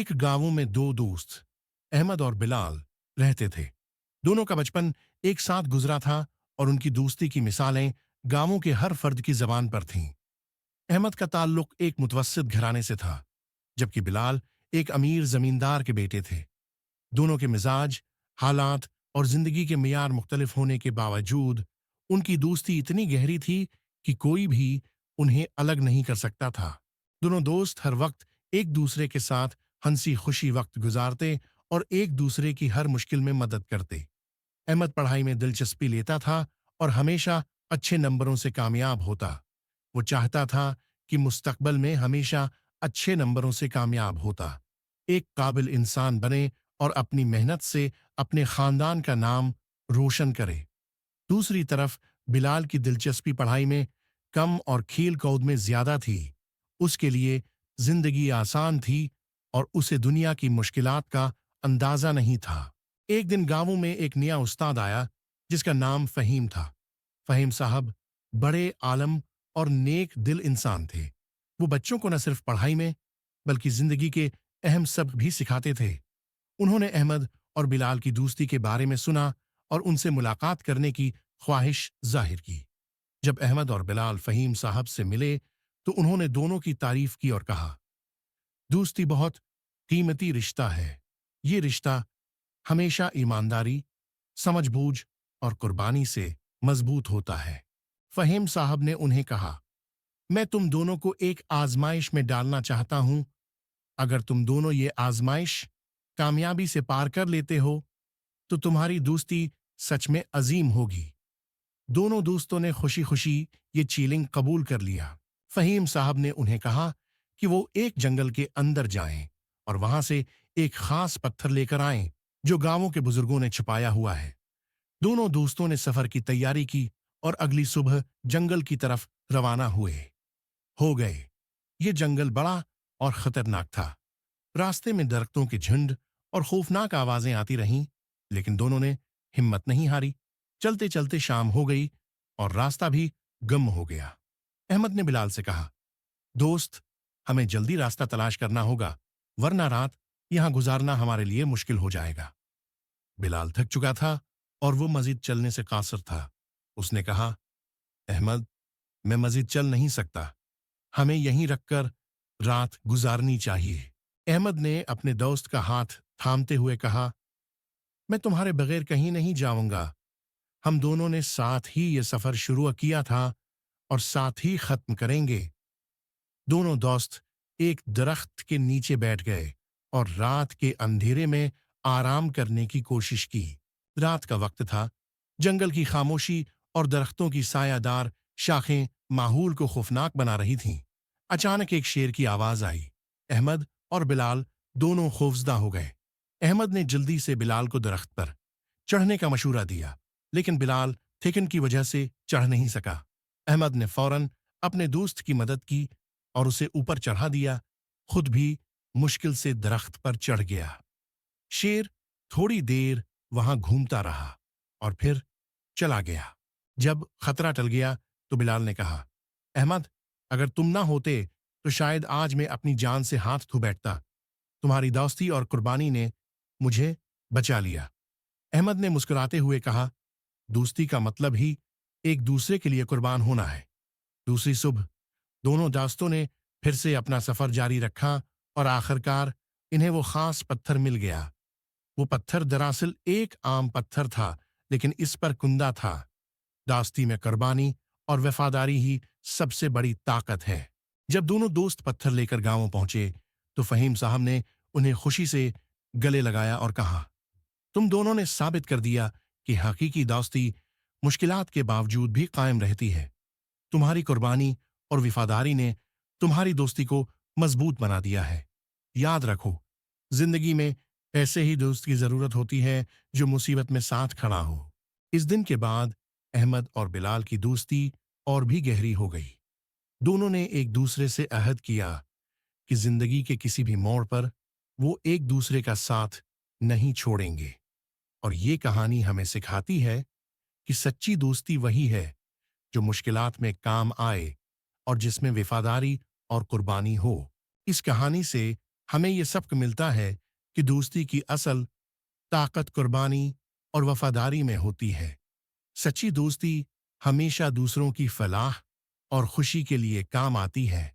एक गांव में दो दोस्त अहमद और बिलाल रहते थे। दोनों का बचपन एक साथ गुजरा था और उनकी दोस्ती की मिसालें गांवों के हर फर्द की जबान पर थीं। अहमद का ताल्लुक एक मुतवस्सित घराने से था, जबकि बिलाल एक अमीर जमींदार के बेटे थे। दोनों के मिजाज, हालात और जिंदगी के मियार मुख्तलिफ होने के बावजूद उनकी दोस्ती इतनी गहरी थी कि कोई भी उन्हें अलग नहीं कर सकता था। दोनों दोस्त हर वक्त एक दूसरे के साथ हंसी खुशी वक्त गुजारते और एक दूसरे की हर मुश्किल में मदद करते। अहमद पढ़ाई में दिलचस्पी लेता था और हमेशा अच्छे नंबरों से कामयाब होता। वो चाहता था कि मुस्तकबल में हमेशा अच्छे नंबरों से कामयाब होता, एक काबिल इंसान बने और अपनी मेहनत से अपने खानदान का नाम रोशन करे। दूसरी तरफ बिलाल की दिलचस्पी पढ़ाई में कम और खेल कूद में ज्यादा थी। उसके लिए जिंदगी आसान थी और उसे दुनिया की मुश्किलात का अंदाजा नहीं था। एक दिन गांवों में एक नया उस्ताद आया जिसका नाम फहीम था। फहीम साहब बड़े आलम और नेक दिल इंसान थे। वो बच्चों को न सिर्फ पढ़ाई में बल्कि जिंदगी के अहम सबक भी सिखाते थे। उन्होंने अहमद और बिलाल की दोस्ती के बारे में सुना और उनसे मुलाकात करने की ख्वाहिश जाहिर की। जब अहमद और बिलाल फहीम साहब से मिले तो उन्होंने दोनों की तारीफ की और कहा, दोस्ती बहुत कीमती रिश्ता है। ये रिश्ता हमेशा ईमानदारी, समझबूझ और कुर्बानी से मजबूत होता है। फहीम साहब ने उन्हें कहा, मैं तुम दोनों को एक आजमाइश में डालना चाहता हूं। अगर तुम दोनों ये आजमाइश कामयाबी से पार कर लेते हो तो तुम्हारी दोस्ती सच में अजीम होगी। दोनों दोस्तों ने खुशी खुशी ये चैलेंज कबूल कर लिया। फहीम साहब ने उन्हें कहा कि वो एक जंगल के अंदर जाएं और वहां से एक खास पत्थर लेकर आएं जो गांवों के बुजुर्गों ने छुपाया हुआ है। दोनों दोस्तों ने सफर की तैयारी की और अगली सुबह जंगल की तरफ रवाना हो गए। ये जंगल बड़ा और खतरनाक था। रास्ते में दरख्तों के झुंड और खौफनाक आवाजें आती रहीं, लेकिन दोनों ने हिम्मत नहीं हारी। चलते चलते शाम हो गई और रास्ता भी गुम हो गया। अहमद ने बिलाल से कहा, दोस्त, हमें जल्दी रास्ता तलाश करना होगा, वरना रात यहां गुजारना हमारे लिए मुश्किल हो जाएगा। बिलाल थक चुका था और वो मजीद चलने से कासर था। उसने कहा, अहमद, मैं मजीद चल नहीं सकता, हमें यहीं रखकर रात गुजारनी चाहिए। अहमद ने अपने दोस्त का हाथ थामते हुए कहा, मैं तुम्हारे बगैर कहीं नहीं जाऊंगा। हम दोनों ने साथ ही ये सफर शुरू किया था और साथ ही खत्म करेंगे। दोनों दोस्त एक दरख्त के नीचे बैठ गए और रात के अंधेरे में आराम करने की कोशिश की। रात का वक्त था। जंगल की खामोशी और दरख्तों की सायादार शाखें माहौल को खौफनाक बना रही थीं। अचानक एक शेर की आवाज आई। अहमद और बिलाल दोनों खौफजदा हो गए। अहमद ने जल्दी से बिलाल को दरख्त पर चढ़ने का मशूरा दिया, लेकिन बिलाल थिकन की वजह से चढ़ नहीं सका। अहमद ने फौरन अपने दोस्त की मदद की और उसे ऊपर चढ़ा दिया। खुद भी मुश्किल से दरख्त पर चढ़ गया। शेर थोड़ी देर वहां घूमता रहा और फिर चला गया। जब खतरा टल गया तो बिलाल ने कहा, अहमद, अगर तुम ना होते तो शायद आज मैं अपनी जान से हाथ धो बैठता। तुम्हारी दोस्ती और कुर्बानी ने मुझे बचा लिया। अहमद ने मुस्कुराते हुए कहा, दोस्ती का मतलब ही एक दूसरे के लिए कुर्बान होना है। दूसरी सुबह दोनों दोस्तों ने फिर से अपना सफर जारी रखा और आखिरकार इन्हें वो खास पत्थर मिल गया। वो पत्थर दरअसल एक आम पत्थर था, लेकिन इस पर कुंदा था। दोस्ती में कुर्बानी और वफादारी ही सबसे बड़ी ताकत है। जब दोनों दोस्त पत्थर लेकर गांव पहुंचे तो फहीम साहब ने उन्हें खुशी से गले लगाया और कहा, तुम दोनों ने साबित कर दिया कि हकीकी दोस्ती मुश्किलात के बावजूद भी कायम रहती है। तुम्हारी कुर्बानी और वफादारी ने तुम्हारी दोस्ती को मजबूत बना दिया है। याद रखो, जिंदगी में ऐसे ही दोस्त की जरूरत होती है जो मुसीबत में साथ खड़ा हो। इस दिन के बाद अहमद और बिलाल की दोस्ती और भी गहरी हो गई। दोनों ने एक दूसरे से अहद किया कि जिंदगी के किसी भी मोड़ पर वो एक दूसरे का साथ नहीं छोड़ेंगे। और ये कहानी हमें सिखाती है कि सच्ची दोस्ती वही है जो मुश्किलात में काम आए और जिसमें वफादारी और कुर्बानी हो। इस कहानी से ہمیں یہ سبق ملتا ہے کہ دوستی کی اصل طاقت قربانی اور وفاداری میں ہوتی ہے۔ سچی دوستی ہمیشہ دوسروں کی فلاح اور خوشی کے لیے کام آتی ہے۔